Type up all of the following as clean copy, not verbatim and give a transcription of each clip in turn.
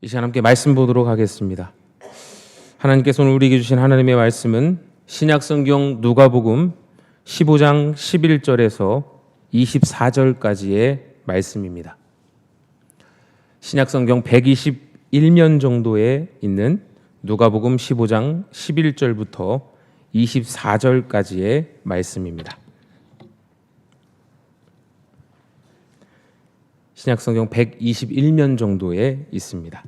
이 시간 함께 말씀 보도록 하겠습니다. 하나님께서 오늘 우리에게 주신 하나님의 말씀은 신약성경 누가복음 15장 11절에서 24절까지의 말씀입니다. 신약성경 121면 정도에 있는 누가복음 15장 11절부터 24절까지의 말씀입니다. 신약성경 121면 정도에 있습니다.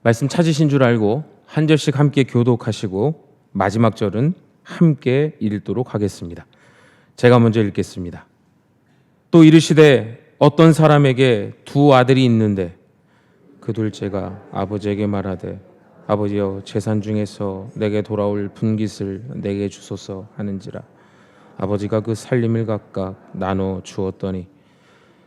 말씀 찾으신 줄 알고 한 절씩 함께 교독하시고 마지막 절은 함께 읽도록 하겠습니다. 제가 먼저 읽겠습니다. 또 이르시되 어떤 사람에게 두 아들이 있는데 그 둘째가 아버지에게 말하되 아버지여 재산 중에서 내게 돌아올 분깃을 내게 주소서 하는지라. 아버지가 그 살림을 각각 나눠 주었더니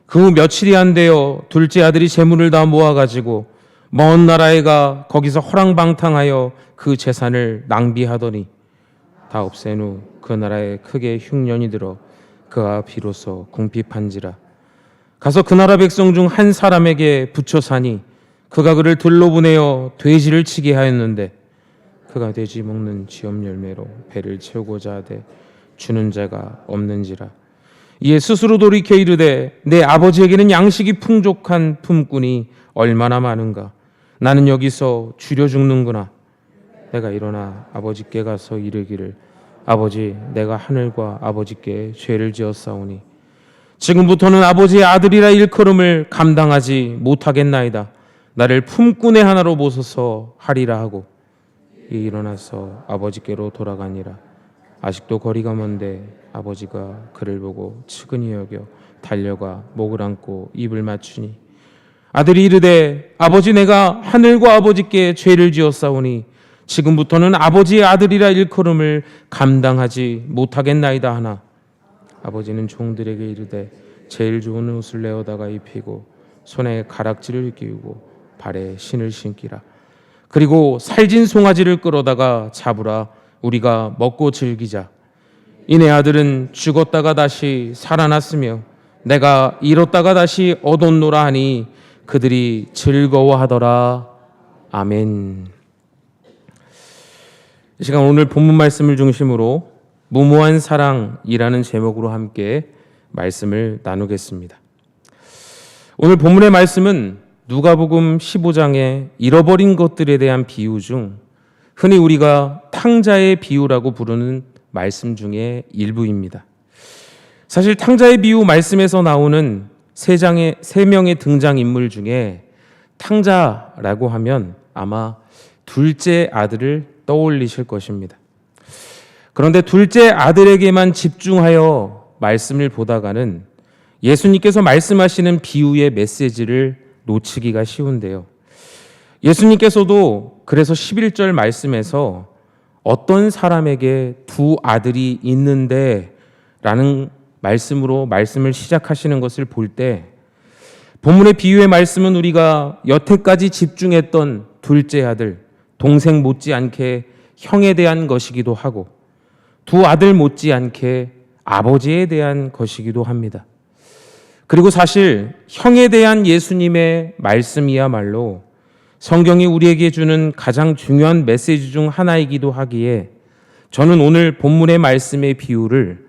그 후 며칠이 안 되어 둘째 아들이 재물을 다 모아가지고 먼 나라에 가 거기서 허랑방탕하여 그 재산을 낭비하더니 다 없앤 후 그 나라에 크게 흉년이 들어 그가 비로소 궁핍한지라. 가서 그 나라 백성 중 한 사람에게 붙여 사니 그가 그를 들러보내어 돼지를 치게 하였는데 그가 돼지 먹는 지엄 열매로 배를 채우고자 하되 주는 자가 없는지라. 이에 스스로 돌이켜 이르되 내 아버지에게는 양식이 풍족한 품꾼이 얼마나 많은가. 나는 여기서 줄여 죽는구나. 내가 일어나 아버지께 가서 이르기를 아버지 내가 하늘과 아버지께 죄를 지었사오니 지금부터는 아버지의 아들이라 일컬음을 감당하지 못하겠나이다. 나를 품꾼의 하나로 보소서 하리라 하고 일어나서 아버지께로 돌아가니라. 아직도 거리가 먼데 아버지가 그를 보고 측은히 여겨 달려가 목을 안고 입을 맞추니 아들이 이르되 아버지 내가 하늘과 아버지께 죄를 지었사오니 지금부터는 아버지의 아들이라 일컬음을 감당하지 못하겠나이다 하나 아버지는 종들에게 이르되 제일 좋은 옷을 내어다가 입히고 손에 가락지를 끼우고 발에 신을 신기라. 그리고 살진 송아지를 끌어다가 잡으라. 우리가 먹고 즐기자. 이내 아들은 죽었다가 다시 살아났으며 내가 잃었다가 다시 얻었노라 하니 그들이 즐거워하더라. 아멘. 이 시간 오늘 본문 말씀을 중심으로 무모한 사랑이라는 제목으로 함께 말씀을 나누겠습니다. 오늘 본문의 말씀은 누가복음 15장의 잃어버린 것들에 대한 비유 중 흔히 우리가 탕자의 비유라고 부르는 말씀 중에 일부입니다. 사실 탕자의 비유 말씀에서 나오는 세 명의 등장인물 중에 탕자라고 하면 아마 둘째 아들을 떠올리실 것입니다. 그런데 둘째 아들에게만 집중하여 말씀을 보다가는 예수님께서 말씀하시는 비유의 메시지를 놓치기가 쉬운데요. 예수님께서도 그래서 11절 말씀에서 어떤 사람에게 두 아들이 있는데 라는 말씀으로 말씀을 시작하시는 것을 볼 때 본문의 비유의 말씀은 우리가 여태까지 집중했던 둘째 아들, 동생 못지않게 형에 대한 것이기도 하고 두 아들 못지않게 아버지에 대한 것이기도 합니다. 그리고 사실 형에 대한 예수님의 말씀이야말로 성경이 우리에게 주는 가장 중요한 메시지 중 하나이기도 하기에 저는 오늘 본문의 말씀의 비유를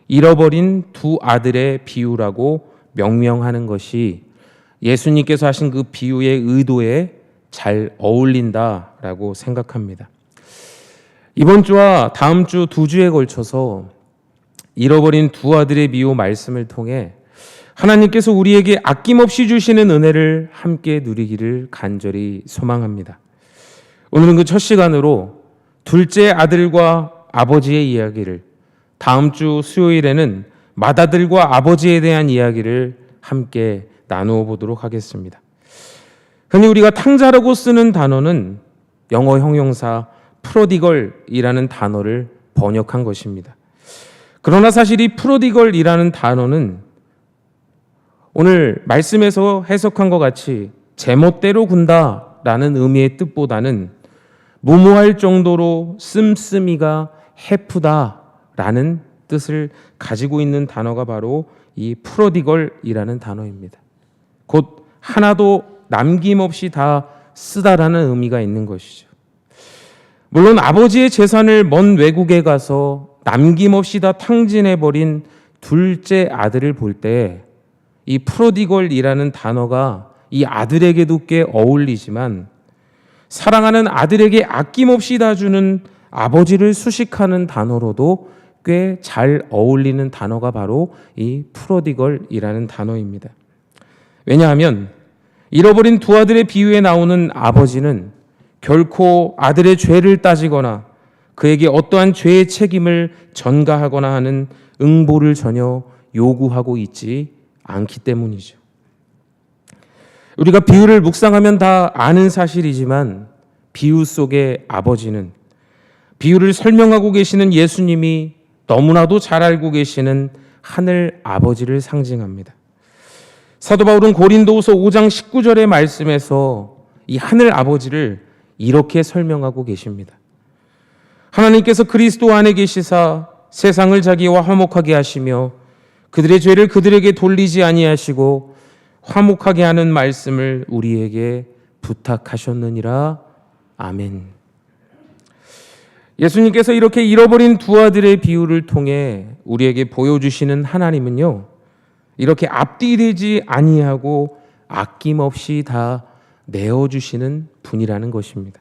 잃어버린 두 아들의 비유라고 명명하는 것이 예수님께서 하신 그 비유의 의도에 잘 어울린다라고 생각합니다. 이번 주와 다음 주 두 주에 걸쳐서 잃어버린 두 아들의 비유 말씀을 통해 하나님께서 우리에게 아낌없이 주시는 은혜를 함께 누리기를 간절히 소망합니다. 오늘은 그 첫 시간으로 둘째 아들과 아버지의 이야기를, 다음 주 수요일에는 맏아들과 아버지에 대한 이야기를 함께 나누어 보도록 하겠습니다. 흔히 우리가 탕자라고 쓰는 단어는 영어 형용사 프로디걸이라는 단어를 번역한 것입니다. 그러나 사실 이 프로디걸이라는 단어는 오늘 말씀에서 해석한 것 같이 제멋대로 군다라는 의미의 뜻보다는 무모할 정도로 씀씀이가 해프다라는 뜻을 가지고 있는 단어가 바로 이 프로디걸이라는 단어입니다. 곧 하나도 남김없이 다 쓰다라는 의미가 있는 것이죠. 물론 아버지의 재산을 먼 외국에 가서 남김없이 다 탕진해버린 둘째 아들을 볼 때 이 프로디걸이라는 단어가 이 아들에게도 꽤 어울리지만 사랑하는 아들에게 아낌없이 다 주는 아버지를 수식하는 단어로도 꽤 잘 어울리는 단어가 바로 이 프로디걸이라는 단어입니다. 왜냐하면 잃어버린 두 아들의 비유에 나오는 아버지는 결코 아들의 죄를 따지거나 그에게 어떠한 죄의 책임을 전가하거나 하는 응보를 전혀 요구하고 있지 않기 때문이죠. 우리가 비유를 묵상하면 다 아는 사실이지만 비유 속의 아버지는 비유를 설명하고 계시는 예수님이 너무나도 잘 알고 계시는 하늘 아버지를 상징합니다. 사도 바울은 고린도후서 5장 19절의 말씀에서 이 하늘 아버지를 이렇게 설명하고 계십니다. 하나님께서 그리스도 안에 계시사 세상을 자기와 화목하게 하시며 그들의 죄를 그들에게 돌리지 아니하시고 화목하게 하는 말씀을 우리에게 부탁하셨느니라. 아멘. 예수님께서 이렇게 잃어버린 두 아들의 비유를 통해 우리에게 보여주시는 하나님은요, 이렇게 앞뒤되지 아니하고 아낌없이 다 내어주시는 분이라는 것입니다.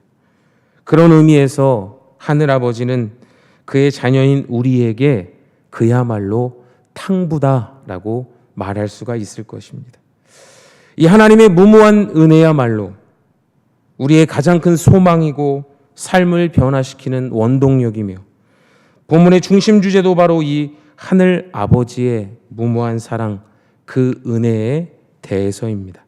그런 의미에서 하늘아버지는 그의 자녀인 우리에게 그야말로 탕부다라고 말할 수가 있을 것입니다. 이 하나님의 무모한 은혜야말로 우리의 가장 큰 소망이고 삶을 변화시키는 원동력이며 본문의 중심 주제도 바로 이 하늘 아버지의 무모한 사랑, 그 은혜에 대해서입니다.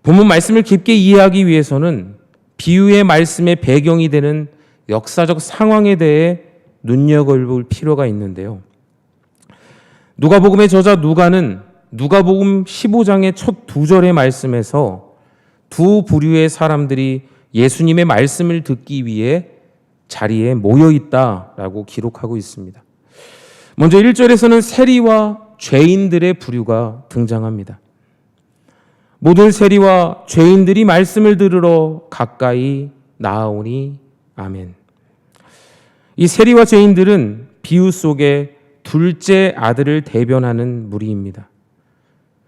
본문 말씀을 깊게 이해하기 위해서는 비유의 말씀의 배경이 되는 역사적 상황에 대해 눈여겨볼 필요가 있는데요. 누가복음의 저자 누가는 누가복음 15장의 첫 두 절의 말씀에서 두 부류의 사람들이 예수님의 말씀을 듣기 위해 자리에 모여 있다라고 기록하고 있습니다. 먼저 1절에서는 세리와 죄인들의 부류가 등장합니다. 모든 세리와 죄인들이 말씀을 들으러 가까이 나아오니 아멘. 이 세리와 죄인들은 비유 속에 둘째 아들을 대변하는 무리입니다.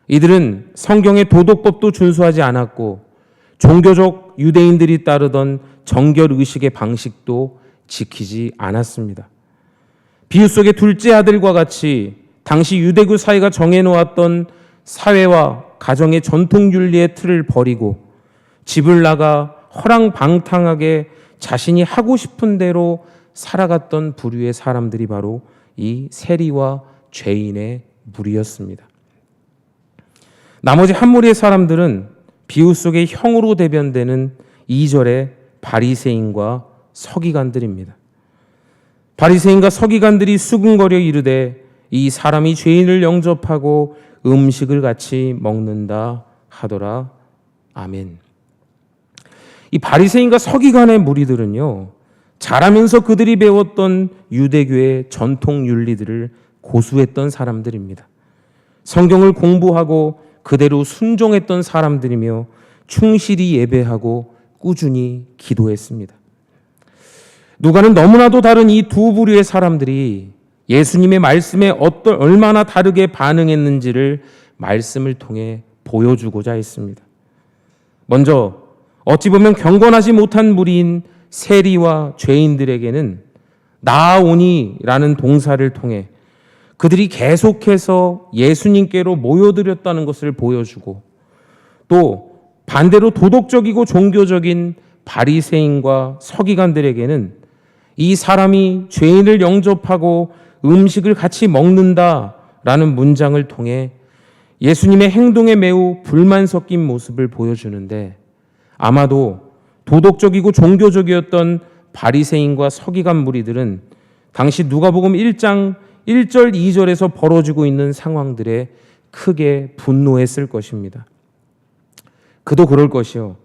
이들은 성경의 도덕법도 준수하지 않았고 종교적 유대인들이 따르던 정결의식의 방식도 지키지 않았습니다. 비유 속의 둘째 아들과 같이 당시 유대교 사회가 정해놓았던 사회와 가정의 전통윤리의 틀을 버리고 집을 나가 허랑방탕하게 자신이 하고 싶은 대로 살아갔던 부류의 사람들이 바로 이 세리와 죄인의 무리였습니다. 나머지 한 무리의 사람들은 비유 속의 형으로 대변되는 2절의 바리새인과 서기관들입니다. 바리새인과 서기관들이 수군거려 이르되 이 사람이 죄인을 영접하고 음식을 같이 먹는다 하더라. 아멘. 이 바리새인과 서기관의 무리들은요, 자라면서 그들이 배웠던 유대교의 전통 윤리들을 고수했던 사람들입니다. 성경을 공부하고 그대로 순종했던 사람들이며 충실히 예배하고 꾸준히 기도했습니다. 누가는 너무나도 다른 이 두 부류의 사람들이 예수님의 말씀에 얼마나 다르게 반응했는지를 말씀을 통해 보여주고자 했습니다. 먼저 어찌 보면 경건하지 못한 무리인 세리와 죄인들에게는 나아오니라는 동사를 통해 그들이 계속해서 예수님께로 모여들었다는 것을 보여주고, 또 반대로 도덕적이고 종교적인 바리새인과 서기관들에게는 이 사람이 죄인을 영접하고 음식을 같이 먹는다라는 문장을 통해 예수님의 행동에 매우 불만 섞인 모습을 보여주는데, 아마도 도덕적이고 종교적이었던 바리새인과 서기관 무리들은 당시 누가복음 1장 1절 2절에서 벌어지고 있는 상황들에 크게 분노했을 것입니다. 그도 그럴 것이요.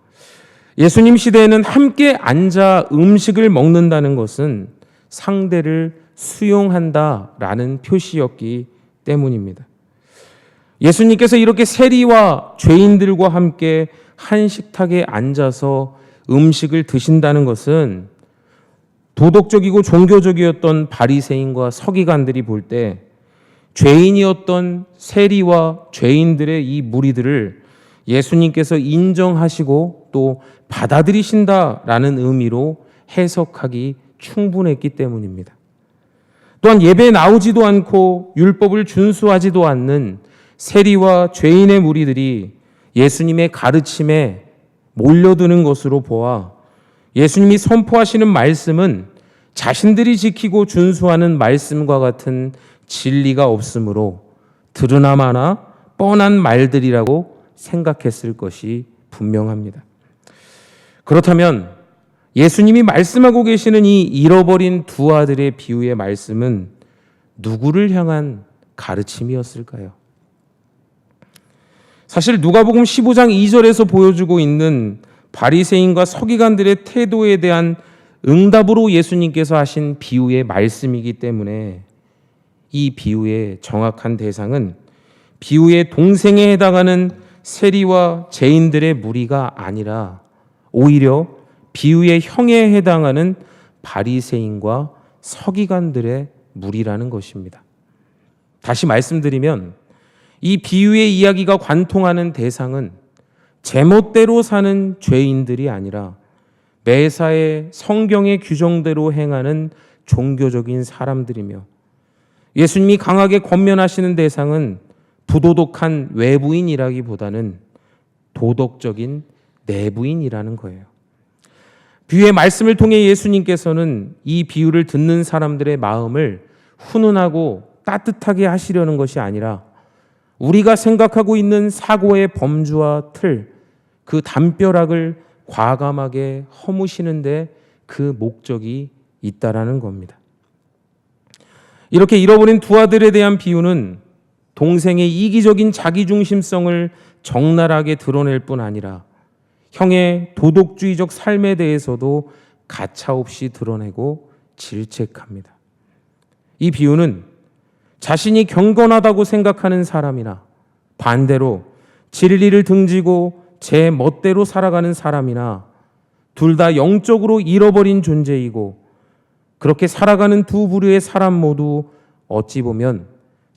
예수님 시대에는 함께 앉아 음식을 먹는다는 것은 상대를 수용한다라는 표시였기 때문입니다. 예수님께서 이렇게 세리와 죄인들과 함께 한 식탁에 앉아서 음식을 드신다는 것은 도덕적이고 종교적이었던 바리새인과 서기관들이 볼 때 죄인이었던 세리와 죄인들의 이 무리들을 예수님께서 인정하시고 또 받아들이신다라는 의미로 해석하기 충분했기 때문입니다. 또한 예배에 나오지도 않고 율법을 준수하지도 않는 세리와 죄인의 무리들이 예수님의 가르침에 몰려드는 것으로 보아 예수님이 선포하시는 말씀은 자신들이 지키고 준수하는 말씀과 같은 진리가 없으므로 드러나마나 뻔한 말들이라고 생각했을 것이 분명합니다. 그렇다면 예수님이 말씀하고 계시는 이 잃어버린 두 아들의 비유의 말씀은 누구를 향한 가르침이었을까요? 사실 누가복음 15장 2절에서 보여주고 있는 바리새인과 서기관들의 태도에 대한 응답으로 예수님께서 하신 비유의 말씀이기 때문에 이 비유의 정확한 대상은 비유의 동생에 해당하는 세리와 죄인들의 무리가 아니라 오히려 비유의 형에 해당하는 바리새인과 서기관들의 무리라는 것입니다. 다시 말씀드리면 이 비유의 이야기가 관통하는 대상은 제멋대로 사는 죄인들이 아니라 매사에 성경의 규정대로 행하는 종교적인 사람들이며 예수님이 강하게 권면하시는 대상은 부도덕한 외부인이라기보다는 도덕적인 내부인이라는 거예요. 비유의 말씀을 통해 예수님께서는 이 비유를 듣는 사람들의 마음을 훈훈하고 따뜻하게 하시려는 것이 아니라 우리가 생각하고 있는 사고의 범주와 틀, 그 담벼락을 과감하게 허무시는데 그 목적이 있다라는 겁니다. 이렇게 잃어버린 두 아들에 대한 비유는 동생의 이기적인 자기중심성을 적나라하게 드러낼 뿐 아니라 형의 도덕주의적 삶에 대해서도 가차없이 드러내고 질책합니다. 이 비유는 자신이 경건하다고 생각하는 사람이나 반대로 진리를 등지고 제 멋대로 살아가는 사람이나 둘 다 영적으로 잃어버린 존재이고 그렇게 살아가는 두 부류의 사람 모두 어찌 보면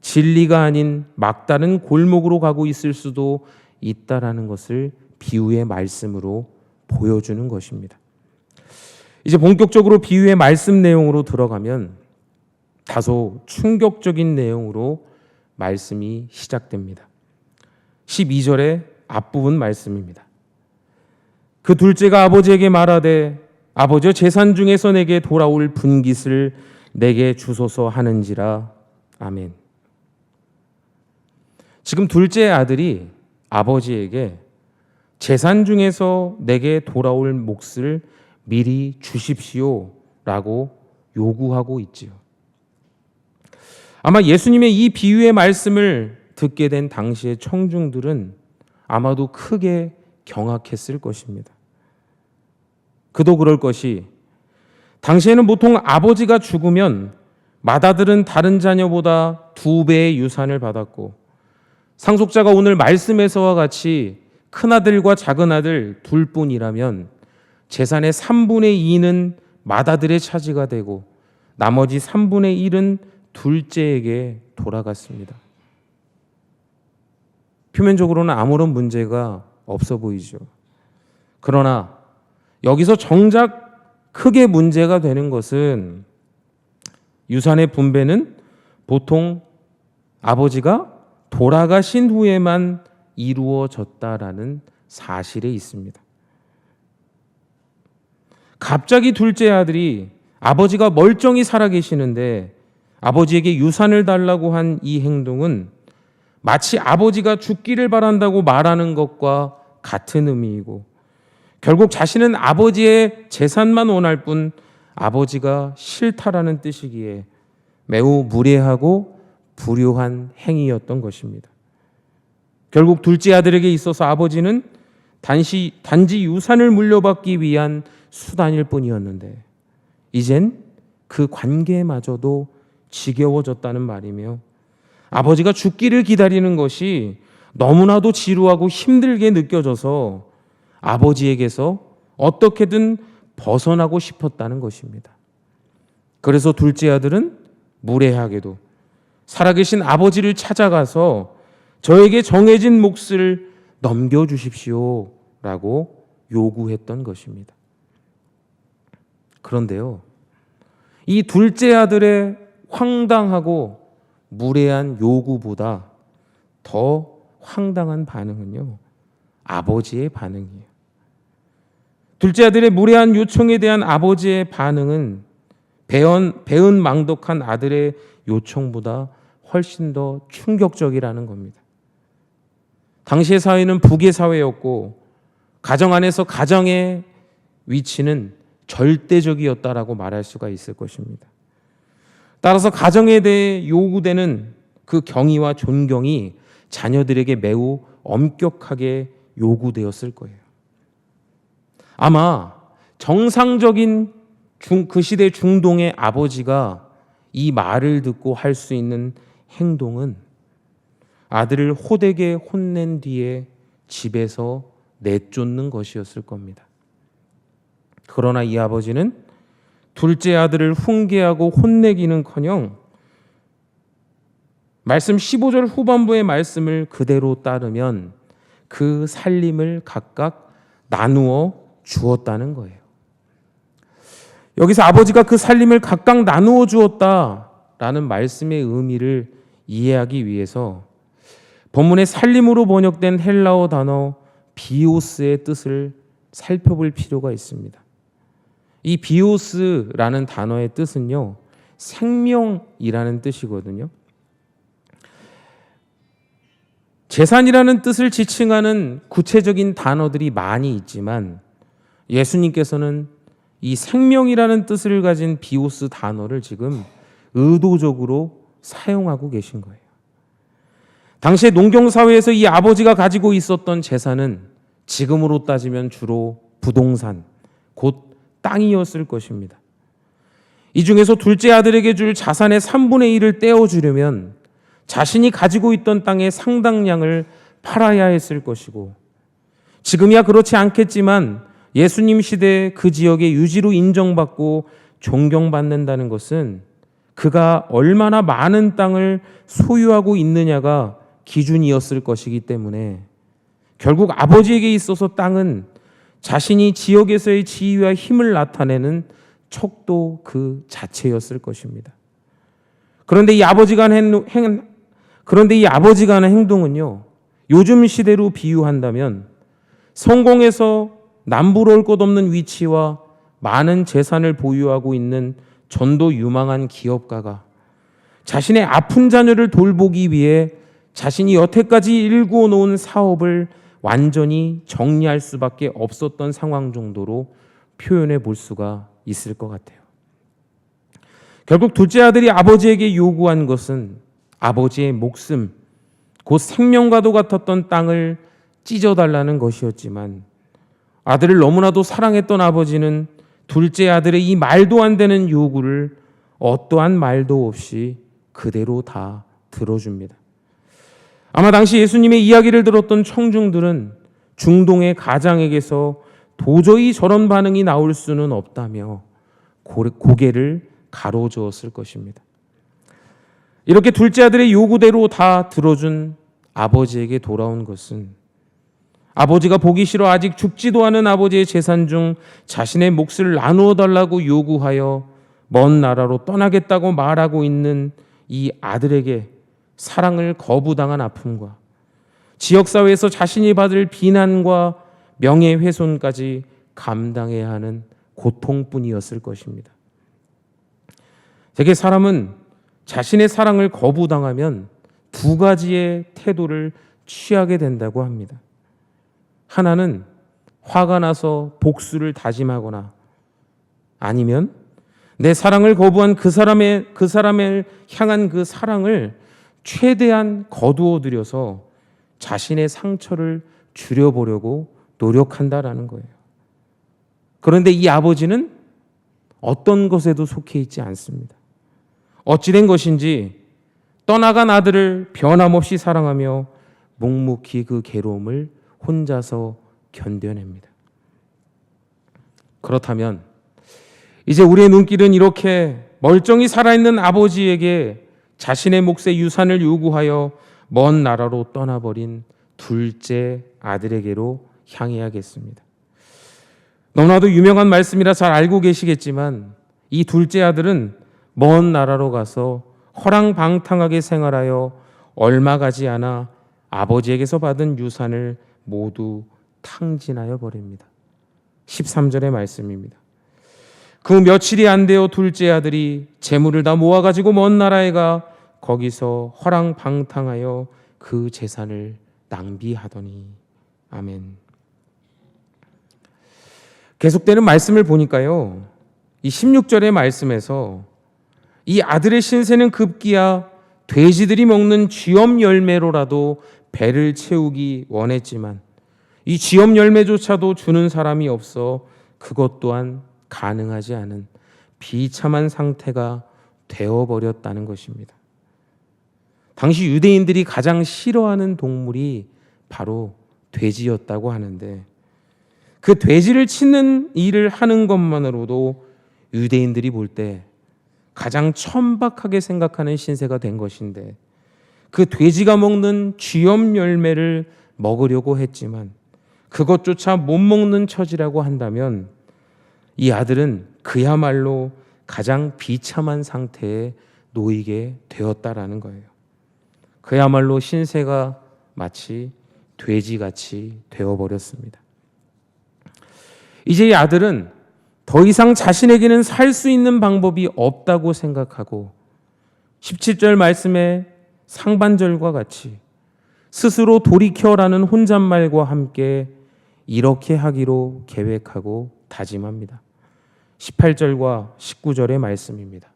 진리가 아닌 막다른 골목으로 가고 있을 수도 있다라는 것을 비유의 말씀으로 보여주는 것입니다. 이제 본격적으로 비유의 말씀 내용으로 들어가면 다소 충격적인 내용으로 말씀이 시작됩니다. 12절의 앞부분 말씀입니다. 그 둘째가 아버지에게 말하되 아버지여 재산 중에서 내게 돌아올 분깃을 내게 주소서 하는지라. 아멘. 지금 둘째 아들이 아버지에게 재산 중에서 내게 돌아올 몫을 미리 주십시오라고 요구하고 있지요. 아마 예수님의 이 비유의 말씀을 듣게 된 당시의 청중들은 아마도 크게 경악했을 것입니다. 그도 그럴 것이 당시에는 보통 아버지가 죽으면 맏아들은 다른 자녀보다 2배의 유산을 받았고 상속자가 오늘 말씀에서와 같이 큰아들과 작은아들 둘뿐이라면 재산의 3분의 2는 맏아들의 차지가 되고 나머지 3분의 1은 둘째에게 돌아갔습니다. 표면적으로는 아무런 문제가 없어 보이죠. 그러나 여기서 정작 크게 문제가 되는 것은 유산의 분배는 보통 아버지가 돌아가신 후에만 이루어졌다라는 사실에 있습니다. 갑자기 둘째 아들이 아버지가 멀쩡히 살아계시는데 아버지에게 유산을 달라고 한 이 행동은 마치 아버지가 죽기를 바란다고 말하는 것과 같은 의미이고 결국 자신은 아버지의 재산만 원할 뿐 아버지가 싫다라는 뜻이기에 매우 무례하고 불효한 행위였던 것입니다. 결국 둘째 아들에게 있어서 아버지는 단지 유산을 물려받기 위한 수단일 뿐이었는데 이젠 그 관계마저도 지겨워졌다는 말이며 아버지가 죽기를 기다리는 것이 너무나도 지루하고 힘들게 느껴져서 아버지에게서 어떻게든 벗어나고 싶었다는 것입니다. 그래서 둘째 아들은 무례하게도 살아계신 아버지를 찾아가서 저에게 정해진 몫을 넘겨주십시오 라고 요구했던 것입니다. 그런데요, 이 둘째 아들의 황당하고 무례한 요구보다 더 황당한 반응은요, 아버지의 반응이에요. 둘째 아들의 무례한 요청에 대한 아버지의 반응은 배은망덕한 아들의 요청보다 훨씬 더 충격적이라는 겁니다. 당시의 사회는 북의 사회였고 가정 안에서 가정의 위치는 절대적이었다라고 말할 수가 있을 것입니다. 따라서 가정에 대해 요구되는 그 경의와 존경이 자녀들에게 매우 엄격하게 요구되었을 거예요. 아마 정상적인 그 시대 중동의 아버지가 이 말을 듣고 할 수 있는 행동은 아들을 호되게 혼낸 뒤에 집에서 내쫓는 것이었을 겁니다. 그러나 이 아버지는 둘째 아들을 훈계하고 혼내기는커녕 말씀 15절 후반부의 말씀을 그대로 따르면 그 살림을 각각 나누어 주었다는 거예요. 여기서 아버지가 그 살림을 각각 나누어 주었다라는 말씀의 의미를 이해하기 위해서 본문의 살림으로 번역된 헬라어 단어 비오스의 뜻을 살펴볼 필요가 있습니다. 이 비오스라는 단어의 뜻은요, 생명이라는 뜻이거든요. 재산이라는 뜻을 지칭하는 구체적인 단어들이 많이 있지만 예수님께서는 이 생명이라는 뜻을 가진 비오스 단어를 지금 의도적으로 사용하고 계신 거예요. 당시의 농경사회에서 이 아버지가 가지고 있었던 재산은 지금으로 따지면 주로 부동산, 곧 땅이었을 것입니다. 이 중에서 둘째 아들에게 줄 자산의 3분의 1을 떼어주려면 자신이 가지고 있던 땅의 상당량을 팔아야 했을 것이고, 지금이야 그렇지 않겠지만 예수님 시대에 그 지역의 유지로 인정받고 존경받는다는 것은 그가 얼마나 많은 땅을 소유하고 있느냐가 기준이었을 것이기 때문에 결국 아버지에게 있어서 땅은 자신이 지역에서의 지위와 힘을 나타내는 척도 그 자체였을 것입니다. 그런데 이 아버지가 하는 행동은요, 요즘 시대로 비유한다면 성공해서 남부러울 것 없는 위치와 많은 재산을 보유하고 있는 전도 유망한 기업가가 자신의 아픈 자녀를 돌보기 위해 자신이 여태까지 일구어 놓은 사업을 완전히 정리할 수밖에 없었던 상황 정도로 표현해 볼 수가 있을 것 같아요. 결국 둘째 아들이 아버지에게 요구한 것은 아버지의 목숨, 곧 생명과도 같았던 땅을 찢어달라는 것이었지만 아들을 너무나도 사랑했던 아버지는 둘째 아들의 이 말도 안 되는 요구를 어떠한 말도 없이 그대로 다 들어줍니다. 아마 당시 예수님의 이야기를 들었던 청중들은 중동의 가장에게서 도저히 저런 반응이 나올 수는 없다며 고개를 가로저었을 것입니다. 이렇게 둘째 아들의 요구대로 다 들어준 아버지에게 돌아온 것은 아버지가 보기 싫어 아직 죽지도 않은 아버지의 재산 중 자신의 몫을 나누어 달라고 요구하여 먼 나라로 떠나겠다고 말하고 있는 이 아들에게 사랑을 거부당한 아픔과 지역사회에서 자신이 받을 비난과 명예훼손까지 감당해야 하는 고통뿐이었을 것입니다. 대개 사람은 자신의 사랑을 거부당하면 두 가지의 태도를 취하게 된다고 합니다. 하나는 화가 나서 복수를 다짐하거나 아니면 내 사랑을 거부한 그 사람을 향한 그 사랑을 최대한 거두어 들여서 자신의 상처를 줄여보려고 노력한다라는 거예요. 그런데 이 아버지는 어떤 것에도 속해 있지 않습니다. 어찌된 것인지 떠나간 아들을 변함없이 사랑하며 묵묵히 그 괴로움을 혼자서 견뎌냅니다. 그렇다면 이제 우리의 눈길은 이렇게 멀쩡히 살아있는 아버지에게 자신의 몫의 유산을 요구하여 먼 나라로 떠나버린 둘째 아들에게로 향해야겠습니다. 너무나도 유명한 말씀이라 잘 알고 계시겠지만 이 둘째 아들은 먼 나라로 가서 허랑방탕하게 생활하여 얼마 가지 않아 아버지에게서 받은 유산을 모두 탕진하여 버립니다. 13절의 말씀입니다. 그 며칠이 안 되어 둘째 아들이 재물을 다 모아가지고 먼 나라에 가 거기서 허랑방탕하여 그 재산을 낭비하더니. 아멘. 계속되는 말씀을 보니까요, 이 16절의 말씀에서 이 아들의 신세는 급기야 돼지들이 먹는 쥐엄 열매로라도 배를 채우기 원했지만 이 쥐엄 열매조차도 주는 사람이 없어 그것 또한 가능하지 않은 비참한 상태가 되어버렸다는 것입니다. 당시 유대인들이 가장 싫어하는 동물이 바로 돼지였다고 하는데 그 돼지를 치는 일을 하는 것만으로도 유대인들이 볼 때 가장 천박하게 생각하는 신세가 된 것인데 그 돼지가 먹는 쥐엄 열매를 먹으려고 했지만 그것조차 못 먹는 처지라고 한다면 이 아들은 그야말로 가장 비참한 상태에 놓이게 되었다라는 거예요. 그야말로 신세가 마치 돼지같이 되어버렸습니다. 이제 이 아들은 더 이상 자신에게는 살 수 있는 방법이 없다고 생각하고 17절 말씀의 상반절과 같이 스스로 돌이켜라는 혼잣말과 함께 이렇게 하기로 계획하고 다짐합니다. 18절과 19절의 말씀입니다.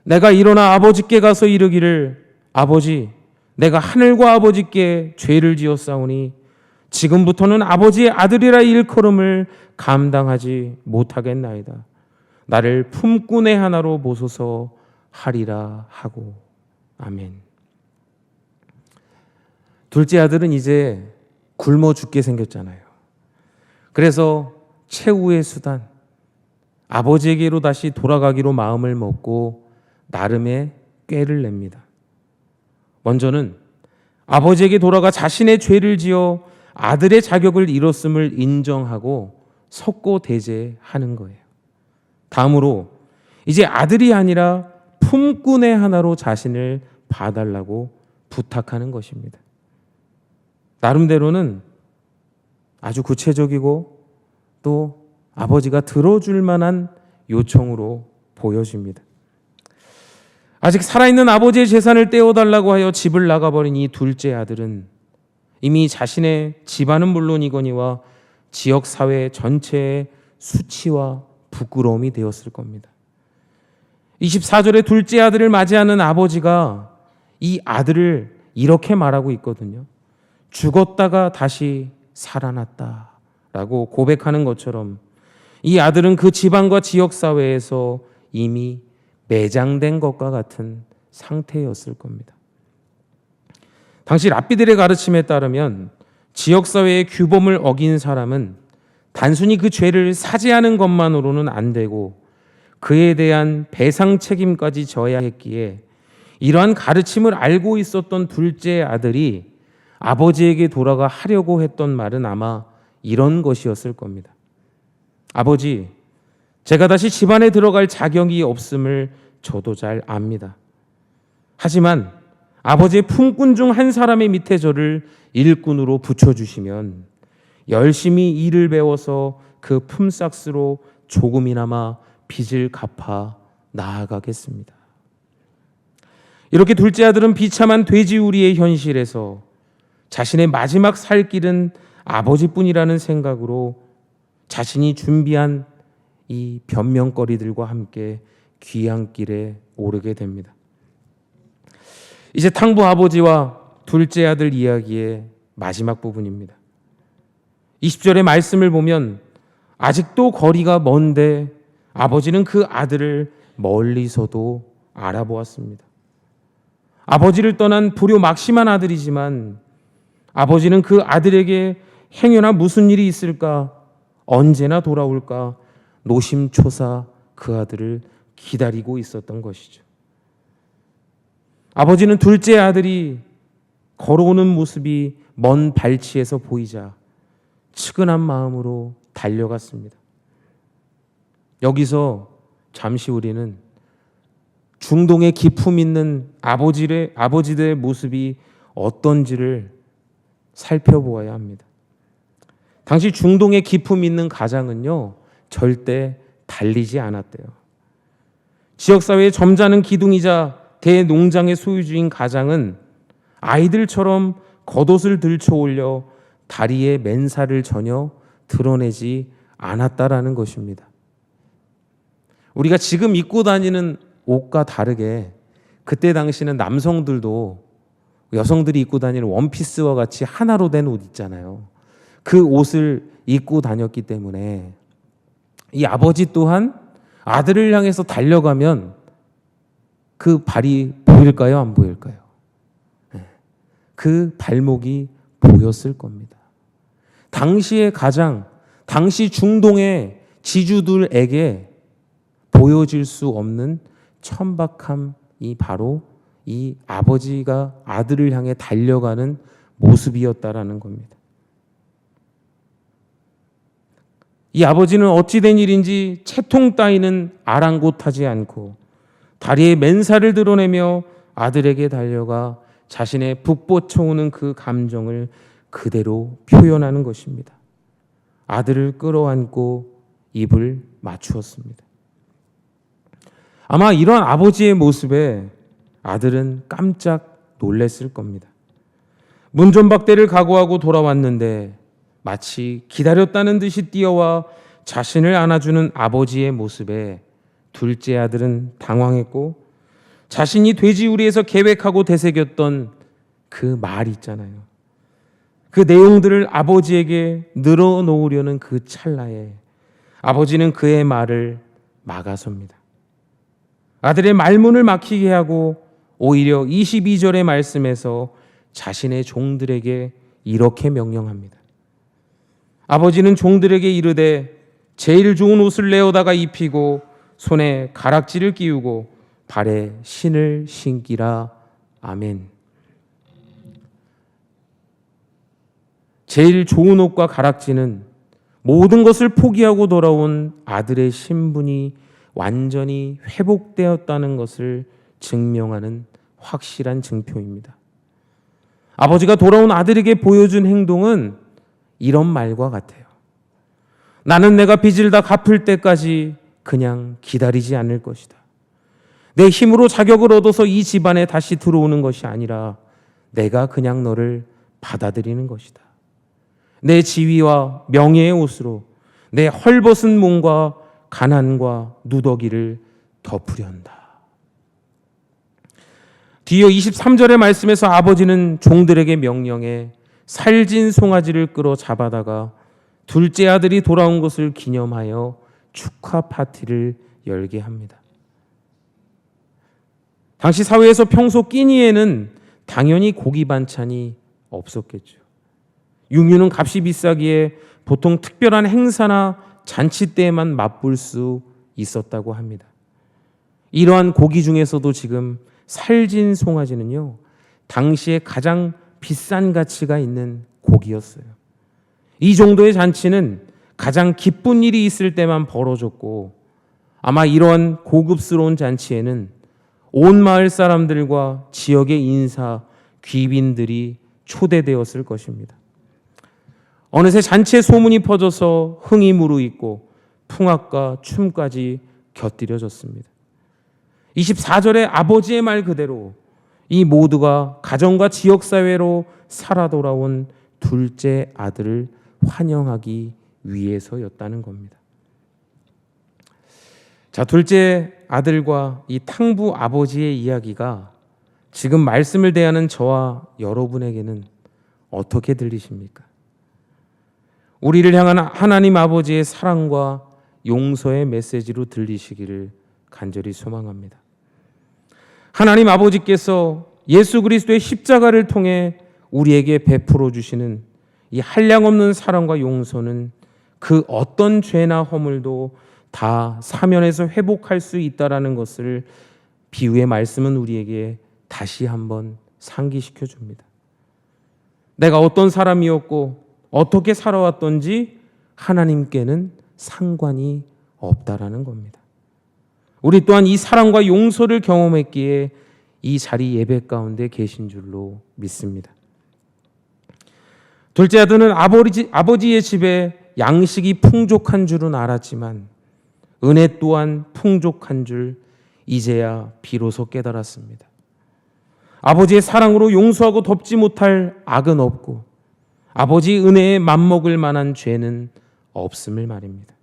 내가 일어나 아버지께 가서 이르기를 아버지 내가 하늘과 아버지께 죄를 지었사오니 지금부터는 아버지의 아들이라 일컬음을 감당하지 못하겠나이다. 나를 품꾼의 하나로 보소서 하리라 하고. 아멘. 둘째 아들은 이제 굶어 죽게 생겼잖아요. 그래서 최후의 수단, 아버지에게로 다시 돌아가기로 마음을 먹고 나름의 꾀를 냅니다. 먼저는 아버지에게 돌아가 자신의 죄를 지어 아들의 자격을 잃었음을 인정하고 석고대죄하는 거예요. 다음으로 이제 아들이 아니라 품꾼의 하나로 자신을 봐달라고 부탁하는 것입니다. 나름대로는 아주 구체적이고 또 아버지가 들어줄 만한 요청으로 보여집니다. 아직 살아있는 아버지의 재산을 떼어달라고 하여 집을 나가버린 이 둘째 아들은 이미 자신의 집안은 물론이거니와 지역사회 전체의 수치와 부끄러움이 되었을 겁니다. 24절에 둘째 아들을 맞이하는 아버지가 이 아들을 이렇게 말하고 있거든요. 죽었다가 다시 살아났다라고 고백하는 것처럼 이 아들은 그 지방과 지역사회에서 이미 매장된 것과 같은 상태였을 겁니다. 당시 랍비들의 가르침에 따르면 지역사회의 규범을 어긴 사람은 단순히 그 죄를 사죄하는 것만으로는 안 되고 그에 대한 배상 책임까지 져야 했기에 이러한 가르침을 알고 있었던 둘째 아들이 아버지에게 돌아가 하려고 했던 말은 아마 이런 것이었을 겁니다. 아버지, 제가 다시 집안에 들어갈 자격이 없음을 저도 잘 압니다. 하지만 아버지의 품꾼 중 한 사람의 밑에 저를 일꾼으로 붙여주시면 열심히 일을 배워서 그 품삯으로 조금이나마 빚을 갚아 나아가겠습니다. 이렇게 둘째 아들은 비참한 돼지우리의 현실에서 자신의 마지막 살 길은 아버지뿐이라는 생각으로 자신이 준비한 이 변명거리들과 함께 귀향길에 오르게 됩니다. 이제 탕부 아버지와 둘째 아들 이야기의 마지막 부분입니다. 20절의 말씀을 보면 아직도 거리가 먼데 아버지는 그 아들을 멀리서도 알아보았습니다. 아버지를 떠난 불효 막심한 아들이지만 아버지는 그 아들에게 행여나 무슨 일이 있을까, 언제나 돌아올까 노심초사 그 아들을 기다리고 있었던 것이죠. 아버지는 둘째 아들이 걸어오는 모습이 먼 발치에서 보이자 측은한 마음으로 달려갔습니다. 여기서 잠시 우리는 중동의 기품 있는 아버지들의 모습이 어떤지를 살펴보아야 합니다. 당시 중동의 기품 있는 가장은요, 절대 달리지 않았대요. 지역사회의 점잖은 기둥이자 대농장의 소유주인 가장은 아이들처럼 겉옷을 들쳐 올려 다리에 맨살을 전혀 드러내지 않았다라는 것입니다. 우리가 지금 입고 다니는 옷과 다르게 그때 당시는 남성들도 여성들이 입고 다니는 원피스와 같이 하나로 된 옷 있잖아요. 그 옷을 입고 다녔기 때문에 이 아버지 또한 아들을 향해서 달려가면 그 발이 보일까요? 안 보일까요? 그 발목이 보였을 겁니다. 당시의 가장, 당시 중동의 지주들에게 보여질 수 없는 천박함이 바로 이 아버지가 아들을 향해 달려가는 모습이었다라는 겁니다. 이 아버지는 어찌된 일인지 채통 따위는 아랑곳하지 않고 다리에 맨살을 드러내며 아들에게 달려가 자신의 북돋쳐오는 그 감정을 그대로 표현하는 것입니다. 아들을 끌어안고 입을 맞추었습니다. 아마 이런 아버지의 모습에 아들은 깜짝 놀랐을 겁니다. 문전박대를 각오하고 돌아왔는데 마치 기다렸다는 듯이 뛰어와 자신을 안아주는 아버지의 모습에 둘째 아들은 당황했고 자신이 돼지우리에서 계획하고 되새겼던 그 말 있잖아요. 그 내용들을 아버지에게 늘어놓으려는 그 찰나에 아버지는 그의 말을 막아섭니다. 아들의 말문을 막히게 하고 오히려 22절의 말씀에서 자신의 종들에게 이렇게 명령합니다. 아버지는 종들에게 이르되 제일 좋은 옷을 내어다가 입히고 손에 가락지를 끼우고 발에 신을 신기라. 아멘. 제일 좋은 옷과 가락지는 모든 것을 포기하고 돌아온 아들의 신분이 완전히 회복되었다는 것을 증명하는 확실한 증표입니다. 아버지가 돌아온 아들에게 보여준 행동은 이런 말과 같아요. 나는 내가 빚을 다 갚을 때까지 그냥 기다리지 않을 것이다. 내 힘으로 자격을 얻어서 이 집안에 다시 들어오는 것이 아니라 내가 그냥 너를 받아들이는 것이다. 내 지위와 명예의 옷으로 내 헐벗은 몸과 가난과 누더기를 덮으련다. 뒤이어 23절의 말씀에서 아버지는 종들에게 명령해 살진 송아지를 끌어 잡아다가 둘째 아들이 돌아온 것을 기념하여 축하 파티를 열게 합니다. 당시 사회에서 평소 끼니에는 당연히 고기 반찬이 없었겠죠. 육류는 값이 비싸기에 보통 특별한 행사나 잔치 때에만 맛볼 수 있었다고 합니다. 이러한 고기 중에서도 지금 살진 송아지는요, 당시에 가장 비싼 가치가 있는 고기였어요. 이 정도의 잔치는 가장 기쁜 일이 있을 때만 벌어졌고 아마 이러한 고급스러운 잔치에는 온 마을 사람들과 지역의 인사, 귀빈들이 초대되었을 것입니다. 어느새 잔치의 소문이 퍼져서 흥이 무르익고 풍악과 춤까지 곁들여졌습니다. 24절의 아버지의 말 그대로 이 모두가 가정과 지역사회로 살아 돌아온 둘째 아들을 환영하기 위해서였다는 겁니다. 자, 둘째 아들과 이 탕부 아버지의 이야기가 지금 말씀을 대하는 저와 여러분에게는 어떻게 들리십니까? 우리를 향한 하나님 아버지의 사랑과 용서의 메시지로 들리시기를 간절히 소망합니다. 하나님 아버지께서 예수 그리스도의 십자가를 통해 우리에게 베풀어 주시는 이 한량없는 사랑과 용서는 그 어떤 죄나 허물도 다 사면에서 회복할 수 있다라는 것을 비유의 말씀은 우리에게 다시 한번 상기시켜 줍니다. 내가 어떤 사람이었고 어떻게 살아왔던지 하나님께는 상관이 없다라는 겁니다. 우리 또한 이 사랑과 용서를 경험했기에 이 자리 예배 가운데 계신 줄로 믿습니다. 둘째 아들은 아버지의 집에 양식이 풍족한 줄은 알았지만 은혜 또한 풍족한 줄 이제야 비로소 깨달았습니다. 아버지의 사랑으로 용서하고 덮지 못할 악은 없고 아버지 은혜에 맘먹을 만한 죄는 없음을 말입니다.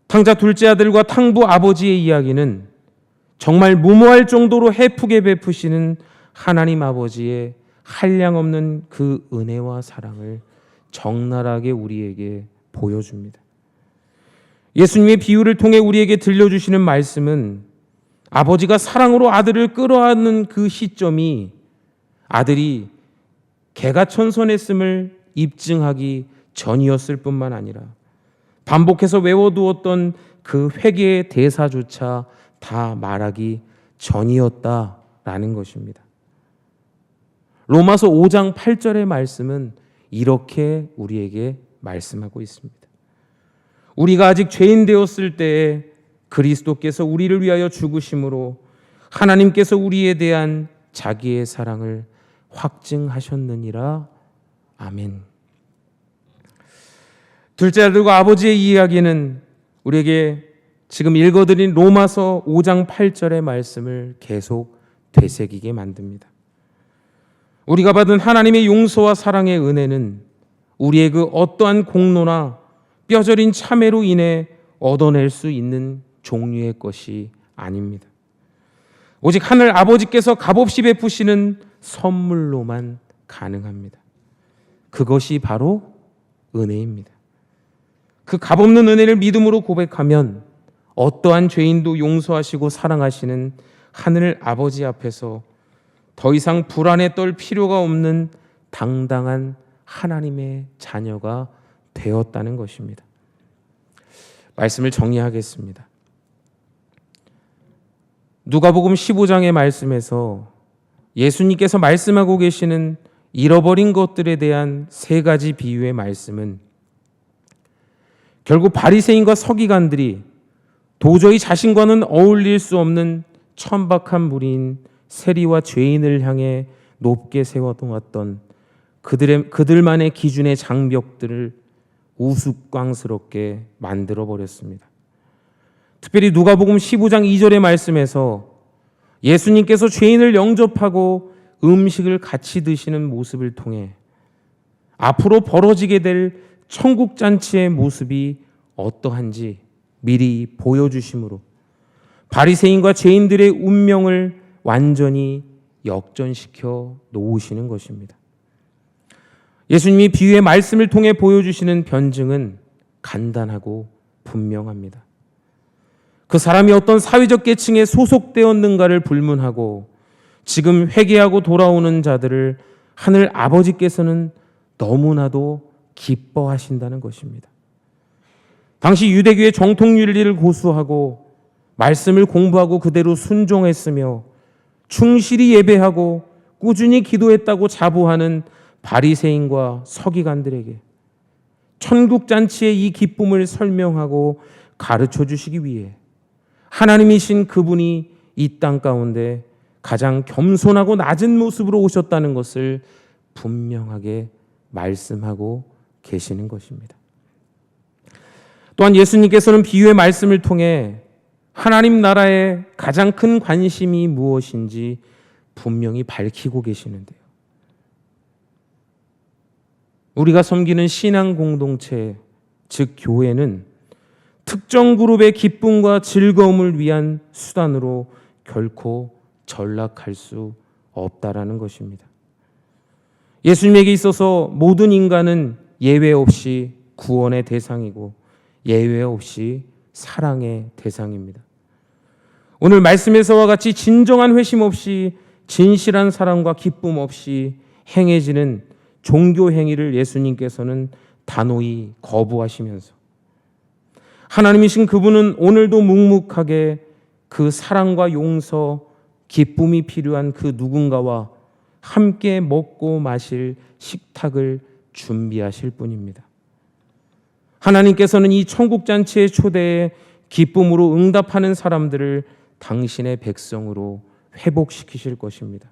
탕자 둘째 아들과 탕부 아버지의 이야기는 정말 무모할 정도로 헤프게 베푸시는 하나님 아버지의 한량없는 그 은혜와 사랑을 적나라하게 우리에게 보여줍니다. 예수님의 비유를 통해 우리에게 들려주시는 말씀은 아버지가 사랑으로 아들을 끌어안는 그 시점이 아들이 개가천선했음을 입증하기 전이었을 뿐만 아니라 반복해서 외워두었던 그 회개의 대사조차 다 말하기 전이었다라는 것입니다. 로마서 5장 8절의 말씀은 이렇게 우리에게 말씀하고 있습니다. 우리가 아직 죄인 되었을 때에 그리스도께서 우리를 위하여 죽으심으로 하나님께서 우리에 대한 자기의 사랑을 확증하셨느니라. 아멘. 둘째 아들과 아버지의 이야기는 우리에게 지금 읽어드린 로마서 5장 8절의 말씀을 계속 되새기게 만듭니다. 우리가 받은 하나님의 용서와 사랑의 은혜는 우리의 그 어떠한 공로나 뼈저린 참회로 인해 얻어낼 수 있는 종류의 것이 아닙니다. 오직 하늘 아버지께서 값없이 베푸시는 선물로만 가능합니다. 그것이 바로 은혜입니다. 그 값없는 은혜를 믿음으로 고백하면 어떠한 죄인도 용서하시고 사랑하시는 하늘 아버지 앞에서 더 이상 불안에 떨 필요가 없는 당당한 하나님의 자녀가 되었다는 것입니다. 말씀을 정리하겠습니다. 누가복음 15장의 말씀에서 예수님께서 말씀하고 계시는 잃어버린 것들에 대한 세 가지 비유의 말씀은 결국 바리새인과 서기관들이 도저히 자신과는 어울릴 수 없는 천박한 무리인 세리와 죄인을 향해 높게 세워놓았던 그들만의 기준의 장벽들을 우스꽝스럽게 만들어 버렸습니다. 특별히 누가복음 15장 2절의 말씀에서 예수님께서 죄인을 영접하고 음식을 같이 드시는 모습을 통해 앞으로 벌어지게 될 천국잔치의 모습이 어떠한지 미리 보여주심으로 바리새인과 죄인들의 운명을 완전히 역전시켜 놓으시는 것입니다. 예수님이 비유의 말씀을 통해 보여주시는 변증은 간단하고 분명합니다. 그 사람이 어떤 사회적 계층에 소속되었는가를 불문하고 지금 회개하고 돌아오는 자들을 하늘 아버지께서는 너무나도 기뻐하신다는 것입니다. 당시 유대교의 정통 윤리를 고수하고 말씀을 공부하고 그대로 순종했으며 충실히 예배하고 꾸준히 기도했다고 자부하는 바리새인과 서기관들에게 천국잔치의 이 기쁨을 설명하고 가르쳐 주시기 위해 하나님이신 그분이 이 땅 가운데 가장 겸손하고 낮은 모습으로 오셨다는 것을 분명하게 말씀하고 계시는 것입니다. 또한 예수님께서는 비유의 말씀을 통해 하나님 나라의 가장 큰 관심이 무엇인지 분명히 밝히고 계시는데요. 우리가 섬기는 신앙 공동체, 즉 교회는 특정 그룹의 기쁨과 즐거움을 위한 수단으로 결코 전락할 수 없다라는 것입니다. 예수님에게 있어서 모든 인간은 예외 없이 구원의 대상이고 예외 없이 사랑의 대상입니다. 오늘 말씀에서와 같이 진정한 회심 없이 진실한 사랑과 기쁨 없이 행해지는 종교 행위를 예수님께서는 단호히 거부하시면서 하나님이신 그분은 오늘도 묵묵하게 그 사랑과 용서, 기쁨이 필요한 그 누군가와 함께 먹고 마실 식탁을 준비하실 분입니다. 하나님께서는 이 천국잔치의 초대에 기쁨으로 응답하는 사람들을 당신의 백성으로 회복시키실 것입니다.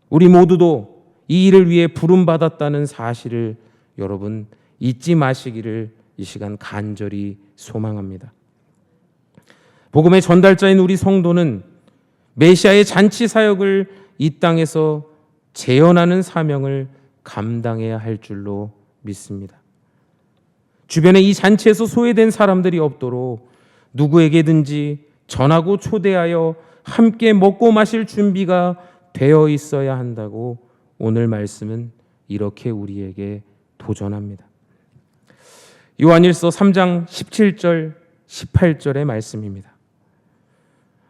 우리 모두도 이 일을 위해 부름받았다는 사실을 여러분 잊지 마시기를 이 시간 간절히 소망합니다. 복음의 전달자인 우리 성도는 메시아의 잔치 사역을 이 땅에서 재현하는 사명을 감당해야 할 줄로 믿습니다. 주변에 이 잔치에서 소외된 사람들이 없도록 누구에게든지 전하고 초대하여 함께 먹고 마실 준비가 되어 있어야 한다고 오늘 말씀은 이렇게 우리에게 도전합니다. 요한일서 3장 17절 18절의 말씀입니다.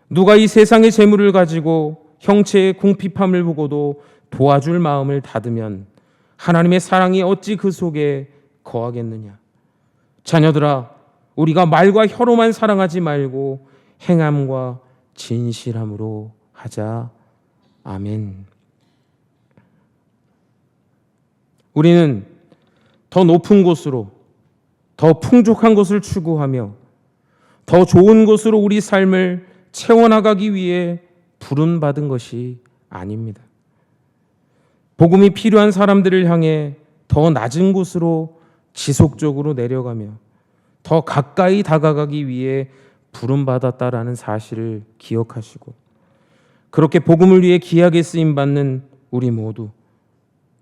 누가 이 세상의 재물을 가지고 형체의 궁핍함을 보고도 도와줄 마음을 닫으면 하나님의 사랑이 어찌 그 속에 거하겠느냐. 자녀들아, 우리가 말과 혀로만 사랑하지 말고 행함과 진실함으로 하자. 아멘. 우리는 더 높은 곳으로, 더 풍족한 것을 추구하며 더 좋은 곳으로 우리 삶을 채워나가기 위해 부름받은 것이 아닙니다. 복음이 필요한 사람들을 향해 더 낮은 곳으로 지속적으로 내려가며 더 가까이 다가가기 위해 부름받았다라는 사실을 기억하시고 그렇게 복음을 위해 귀하게 쓰임받는 우리 모두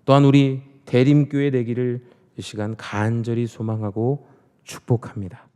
또한 우리 대림교회 되기를 이 시간 간절히 소망하고 축복합니다.